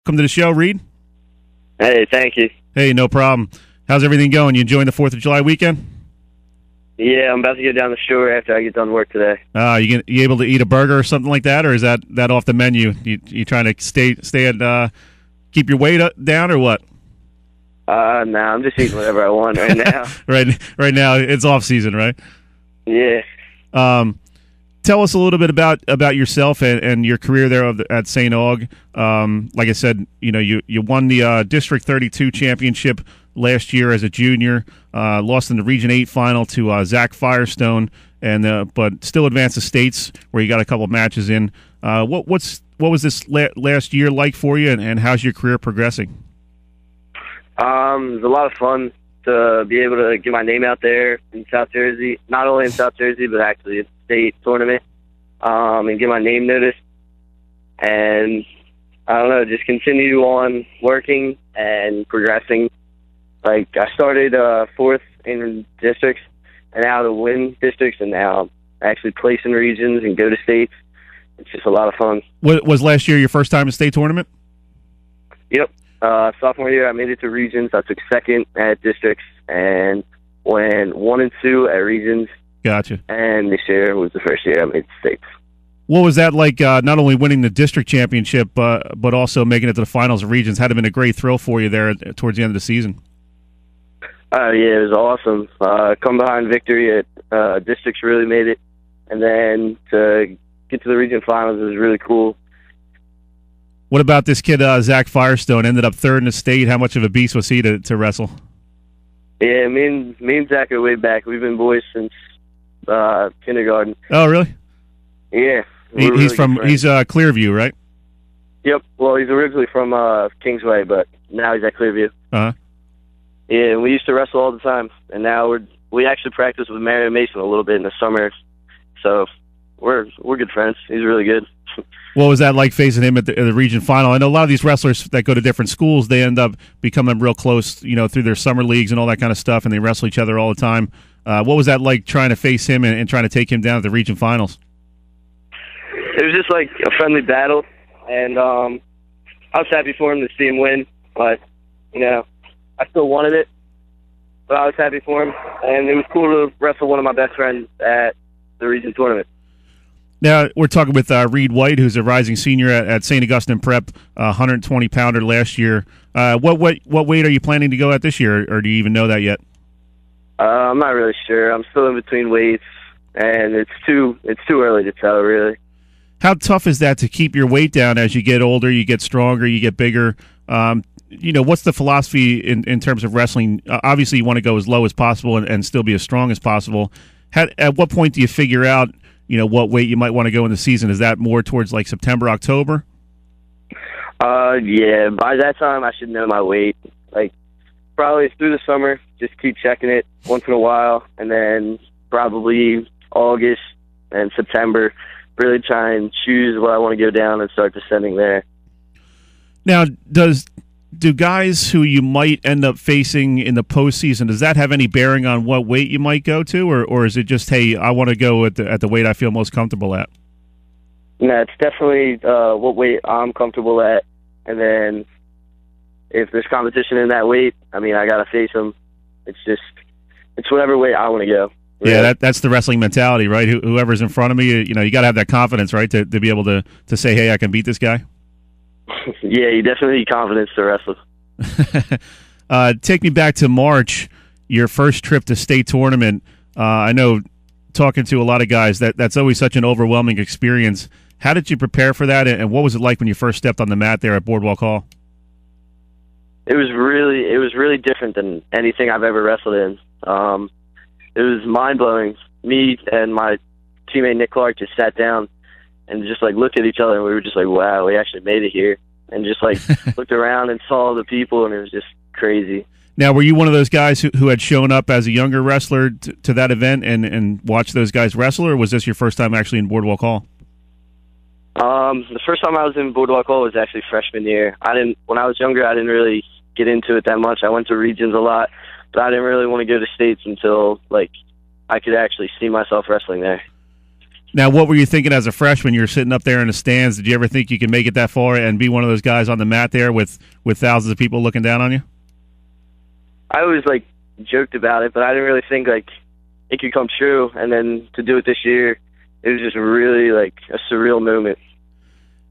Welcome to the show, Reid. Hey, thank you. Hey, no problem. How's everything going? You enjoying the 4th of July weekend? Yeah, I'm about to go down the shore after I get done work today. You able to eat a burger or something like that, or is that off the menu? You trying to stay at keep your weight down or what? No, I'm just eating whatever I want right now. right now it's off season, right? Yeah. Tell us a little bit about yourself and your career there at St. Aug. Like I said, you won the District 32 championship last year as a junior, lost in the Region 8 final to Zach Firestone, but still advanced to states where you got a couple of matches in. What was this last year like for you, and how's your career progressing? It was a lot of fun to be able to get my name out there in South Jersey, not only in South Jersey, but actually at the state tournament, and get my name noticed. And I don't know, just continue on working and progressing. Like, I started 4th in districts, and now to win districts, and now actually place in regions and go to states. It's just a lot of fun. Was last year your first time in state tournament? Yep. Sophomore year, I made it to regions. I took 2nd at districts and went 1 and 2 at regions. Gotcha. And this year was the first year I made the states. What was that like, not only winning the district championship, but also making it to the finals of regions? Had it been a great thrill for you there towards the end of the season? Yeah, it was awesome. Come behind victory at districts really made it. And then to get to the region finals was really cool. What about this kid, Zach Firestone? Ended up 3rd in the state. How much of a beast was he to wrestle? Yeah, me and Zach are way back. We've been boys since kindergarten. Oh, really? Yeah. He's Clearview, right? Yep. Well, he's originally from Kingsway, but now he's at Clearview. Uh-huh. Yeah, we used to wrestle all the time, and now we actually practice with Marion Mason a little bit in the summer. So we're good friends. He's really good. What was that like facing him at the region final? I know a lot of these wrestlers that go to different schools, they end up becoming real close, through their summer leagues and all that kind of stuff, and they wrestle each other all the time. What was that like trying to face him and trying to take him down at the region finals? It was just like a friendly battle, and I was happy for him to see him win, but, I still wanted it, but I was happy for him, and it was cool to wrestle one of my best friends at the region tournament. Now, we're talking with Reid White, who's a rising senior at St. Augustine Prep, 120-pounder last year. What weight are you planning to go at this year, or do you even know that yet? I'm not really sure. I'm still in between weights, and it's too early to tell, really. How tough is that to keep your weight down as you get older, you get stronger, you get bigger? What's the philosophy in terms of wrestling? Obviously, you want to go as low as possible and still be as strong as possible. At what point do you figure out what weight you might want to go in the season? Is that more towards like September, October? Yeah, by that time I should know my weight. Like, probably through the summer, just keep checking it once in a while, and then probably August and September, really try and choose what I want to go down and start descending there. Now, do guys who you might end up facing in the postseason, does that have any bearing on what weight you might go to, or is it just, hey, I want to go at the weight I feel most comfortable at? No, it's definitely what weight I'm comfortable at, and then if there's competition in that weight, I got to face them. It's whatever weight I want to go. Really. Yeah, that's the wrestling mentality, right? Whoever's in front of me, you got to have that confidence, right, to be able to say, hey, I can beat this guy. Yeah, you definitely need confidence to wrestle. Take me back to March, your first trip to state tournament. I know, talking to a lot of guys, that's always such an overwhelming experience. How did you prepare for that, and what was it like when you first stepped on the mat there at Boardwalk Hall? It was really different than anything I've ever wrestled in. It was mind-blowing. Me and my teammate Nick Clark just sat down and just looked at each other, and we were just like, wow, we actually made it here. And just looked around and saw the people, and it was just crazy. Now, were you one of those guys who had shown up as a younger wrestler to that event and watched those guys wrestle, or was this your first time actually in Boardwalk Hall? The first time I was in Boardwalk Hall was actually freshman year. When I was younger, I didn't really get into it that much. I went to regions a lot, but I didn't really want to go to states until I could actually see myself wrestling there. Now, what were you thinking as a freshman? You were sitting up there in the stands. Did you ever think you could make it that far and be one of those guys on the mat there with thousands of people looking down on you? I always joked about it, but I didn't really think it could come true. And then to do it this year, it was just really a surreal moment.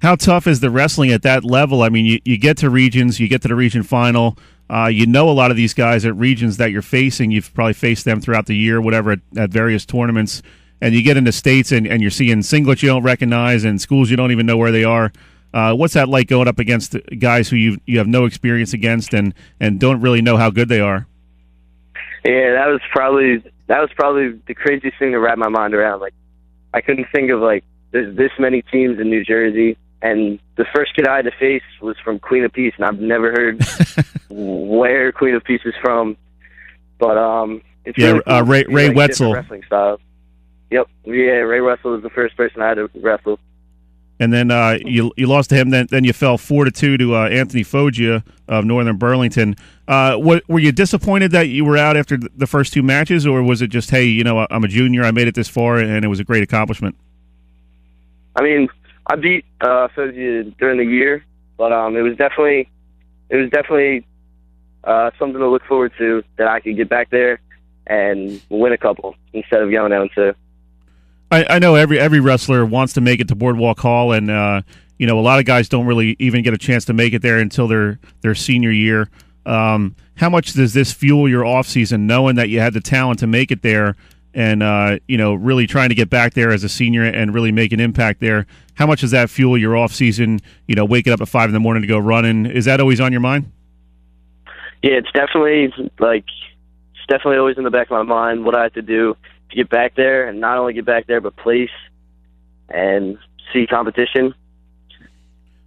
How tough is the wrestling at that level? I mean, you get to regions, you get to the region final. You know a lot of these guys at regions that you're facing. You've probably faced them throughout the year, whatever, at various tournaments. And you get into states and you're seeing singlets you don't recognize and schools you don't even know where they are. What's that like going up against guys who you have no experience against and don't really know how good they are? Yeah, that was probably the craziest thing to wrap my mind around. I couldn't think of there's this many teams in New Jersey, and the first kid I had to face was from Queen of Peace, and I've never heard where Queen of Peace is from. But it's really cool. Ray Wetzel. Wrestling styles. Yep. Yeah, Ray Wetzel was the first person I had to wrestle. And then you lost to him. Then you fell 4-2 to Anthony Foggia of Northern Burlington. Were you disappointed that you were out after the first two matches, or was it just, hey, I'm a junior, I made it this far, and it was a great accomplishment? I mean, I beat Foggia during the year, but it was definitely something to look forward to, that I could get back there and win a couple instead of going down two. I know every wrestler wants to make it to Boardwalk Hall, and a lot of guys don't really even get a chance to make it there until their senior year. How much does this fuel your off season, knowing that you had the talent to make it there, and really trying to get back there as a senior and really make an impact there? How much does that fuel your off season? Waking up at 5 a.m. to go running. Is that always on your mind? Yeah, it's definitely always in the back of my mind what I have to do to get back there, and not only get back there, but place and see competition.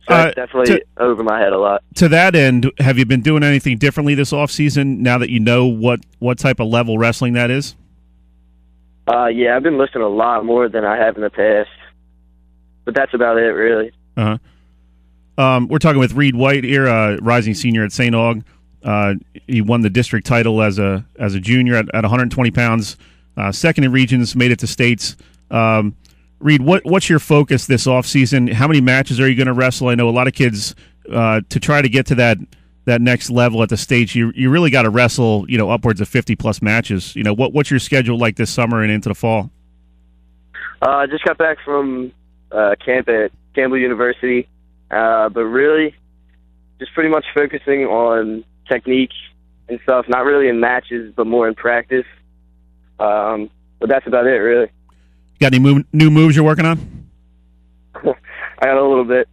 So it's definitely over my head a lot. To that end, have you been doing anything differently this off season now that you know what type of level wrestling that is? Yeah, I've been listening a lot more than I have in the past, but that's about it, really. We're talking with Reid White here, rising senior at St. Aug. He won the district title as a junior at 120 pounds. Second in regions, made it to states. Reid, what's your focus this offseason? How many matches are you going to wrestle? I know a lot of kids, to try to get to that next level at the states, you really got to wrestle, upwards of 50-plus matches. What's your schedule like this summer and into the fall? I just got back from camp at Campbell University, but really just pretty much focusing on technique and stuff, not really in matches, but more in practice. But that's about it, really. Got any new moves you're working on? I got a little bit.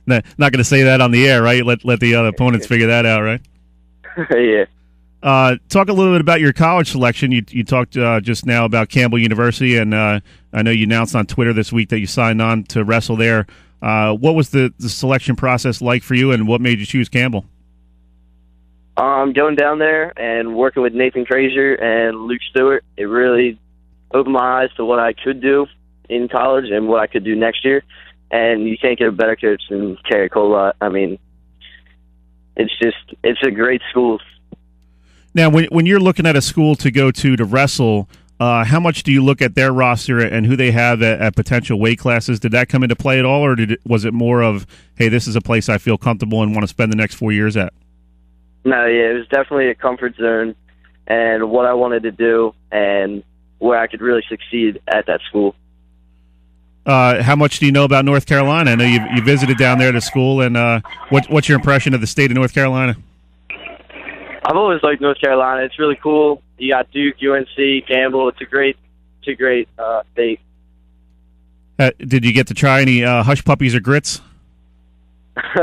Not going to say that on the air, right? Let the other opponents figure that out, right? Yeah. Talk a little bit about your college selection. You talked just now about Campbell University, and I know you announced on Twitter this week that you signed on to wrestle there. What was the selection process like for you, and what made you choose Campbell? Going down there and working with Nathan Frazier and Luke Stewart, it really opened my eyes to what I could do in college and what I could do next year. And you can't get a better coach than Kerry Colott. I mean, it's a great school. Now, when you're looking at a school to go to wrestle, how much do you look at their roster and who they have at potential weight classes? Did that come into play at all, or was it more of, hey, this is a place I feel comfortable and want to spend the next 4 years at? No, yeah, it was definitely a comfort zone and what I wanted to do and where I could really succeed at that school. How much do you know about North Carolina? I know you visited down there at a school, and what's your impression of the state of North Carolina? I've always liked North Carolina. It's really cool. You got Duke, UNC, Campbell. It's a great state. Did you get to try any hush puppies or grits?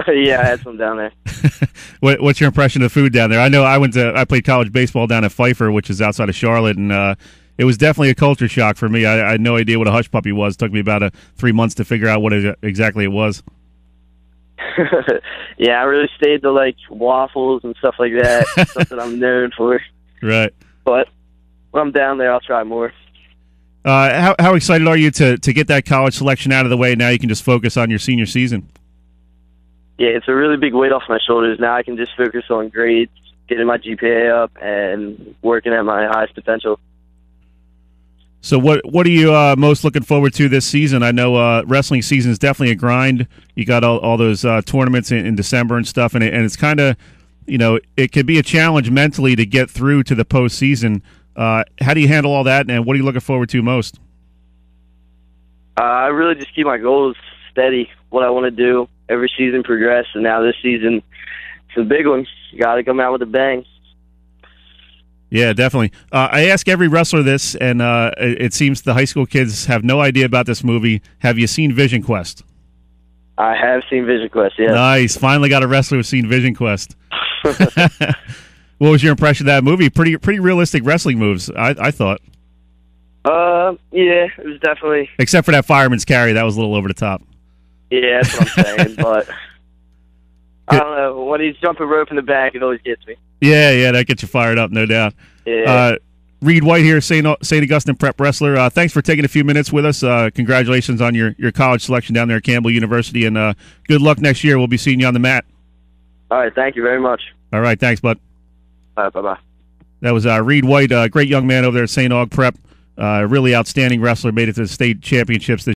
Yeah, I had some down there. What's your impression of the food down there? I know I played college baseball down at Pfeiffer, which is outside of Charlotte, and it was definitely a culture shock for me. I had no idea what a hush puppy was. It took me about 3 months to figure out what exactly it was. Yeah, I really stayed to waffles and stuff like that. Something I'm known for. Right. But when I'm down there, I'll try more. How excited are you to get that college selection out of the way? Now you can just focus on your senior season. Yeah, it's a really big weight off my shoulders. Now I can just focus on grades, getting my GPA up, and working at my highest potential. So what are you most looking forward to this season? I know wrestling season is definitely a grind. You got all those tournaments in December and stuff, and it's kind of, it could be a challenge mentally to get through to the postseason. How do you handle all that, and what are you looking forward to most? I really just keep my goals steady, what I want to do, every season progress, and now this season, it's a big one. You got to come out with a bang. Yeah, definitely. I ask every wrestler this, and it seems the high school kids have no idea about this movie. Have you seen Vision Quest? I have seen Vision Quest, yeah. Nice. Finally got a wrestler who's seen Vision Quest. What was your impression of that movie? Pretty realistic wrestling moves, I thought. Yeah, it was definitely... Except for that fireman's carry. That was a little over the top. Yeah, that's what I'm saying, but... I don't know. When he's jumping rope in the back, it always gets me. Yeah, that gets you fired up, no doubt. Yeah. Reid White here, St. Augustine Prep wrestler. Thanks for taking a few minutes with us. Congratulations on your college selection down there at Campbell University, and good luck next year. We'll be seeing you on the mat. All right, thank you very much. All right, thanks, bud. All right, bye-bye. That was Reid White, a great young man over there at St. Aug Prep. Really outstanding wrestler, made it to the state championships this